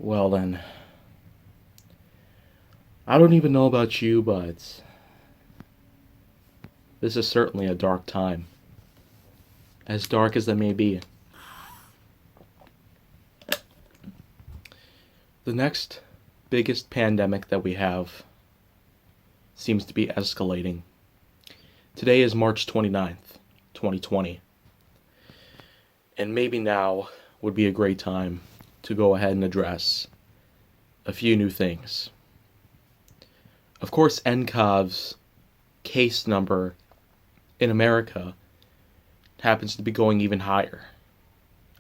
Well, then, I don't even know about you, but this is certainly a dark time. As dark as it may be. The next biggest pandemic that we have seems to be escalating. Today is March 29th, 2020, and maybe now would be a great time to go ahead and address a few new things. Of course, NCOV's case number in America happens to be going even higher,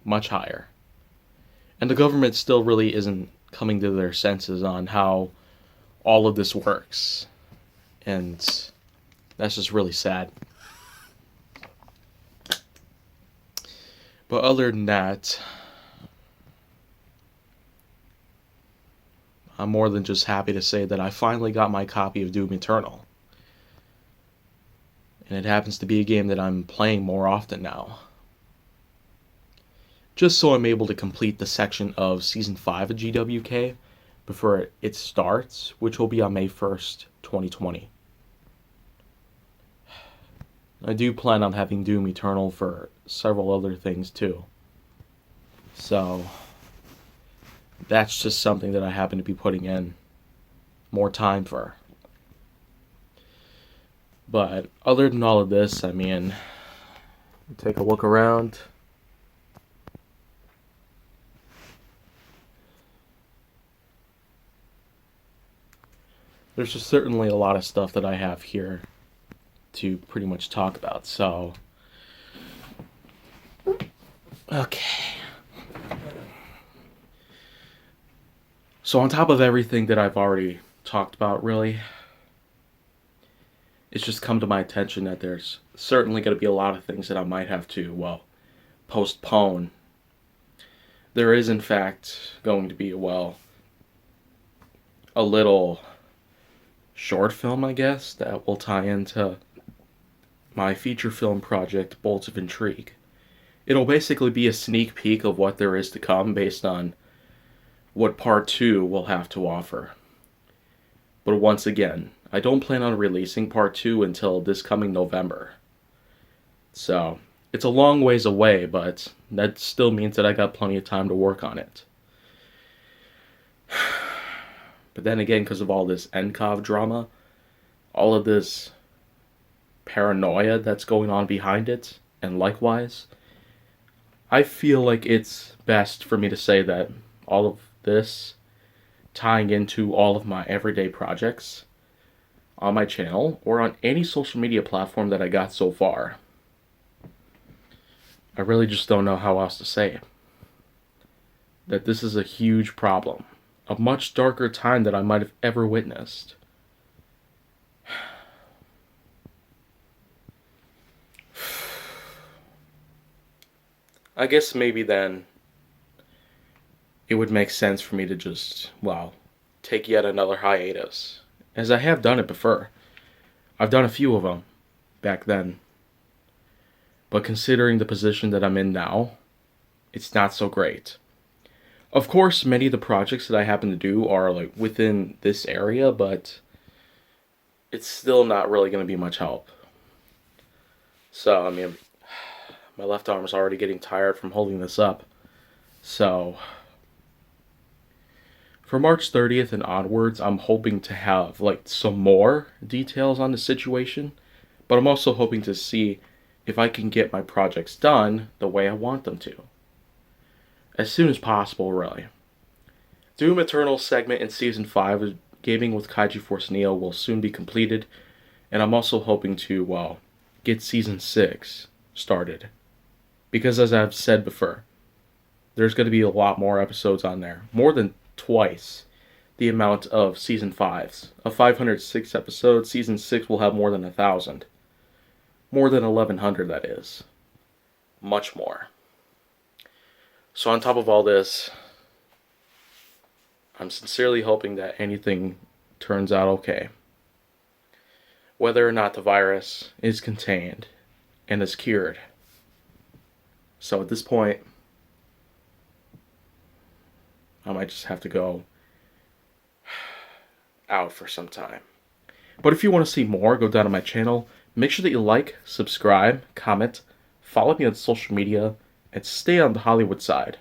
much higher. And the government still really isn't coming to their senses on how all of this works. And that's just really sad. But other than that, I'm more than just happy to say that I finally got my copy of Doom Eternal. And it happens to be a game that I'm playing more often now. Just so I'm able to complete the section of Season 5 of GWK before it starts, which will be on May 1st, 2020. I do plan on having Doom Eternal for several other things too. So, that's just something that I happen to be putting in more time for. But other than all of this, I mean, take a look around. There's just certainly a lot of stuff that I have here to pretty much talk about. So, okay. So on top of everything that I've already talked about, really, it's just come to my attention that there's certainly going to be a lot of things that I might have to, postpone. There is, in fact, going to be, a little short film, I guess, that will tie into my feature film project, Bolts of Intrigue. It'll basically be a sneak peek of what there is to come based on what Part 2 will have to offer. But once again, I don't plan on releasing Part 2 until this coming November. So, it's a long ways away, but that still means that I got plenty of time to work on it. But then again, because of all this NCOV drama, all of this paranoia that's going on behind it, and likewise, I feel like it's best for me to say that all of this tying into all of my everyday projects on my channel or on any social media platform that I got so far. I really just don't know how else to say it. That this is a huge problem. A much darker time than I might have ever witnessed. I guess maybe then it would make sense for me to just, take yet another hiatus. As I have done it before. I've done a few of them back then. But considering the position that I'm in now, it's not so great. Of course, many of the projects that I happen to do are within this area, but it's still not really going to be much help. So, I mean, my left arm is already getting tired from holding this up. So, for March 30th and onwards, I'm hoping to have some more details on the situation, but I'm also hoping to see if I can get my projects done the way I want them to. As soon as possible, really. Doom Eternal segment in Season 5 of Gaming with Kaiju Force Neo will soon be completed, and I'm also hoping to, get Season 6 started. Because as I've said before, there's going to be a lot more episodes on there. More than twice the amount of Season 5's. Of 506 episodes, Season 6 will have more than 1,000. More than 1,100, that is. Much more. So on top of all this, I'm sincerely hoping that anything turns out okay. Whether or not the virus is contained and is cured. So at this point, I might just have to go out for some time. But if you want to see more, go down to my channel. Make sure that you like, subscribe, comment, follow me on social media, and stay on the Hollywood side.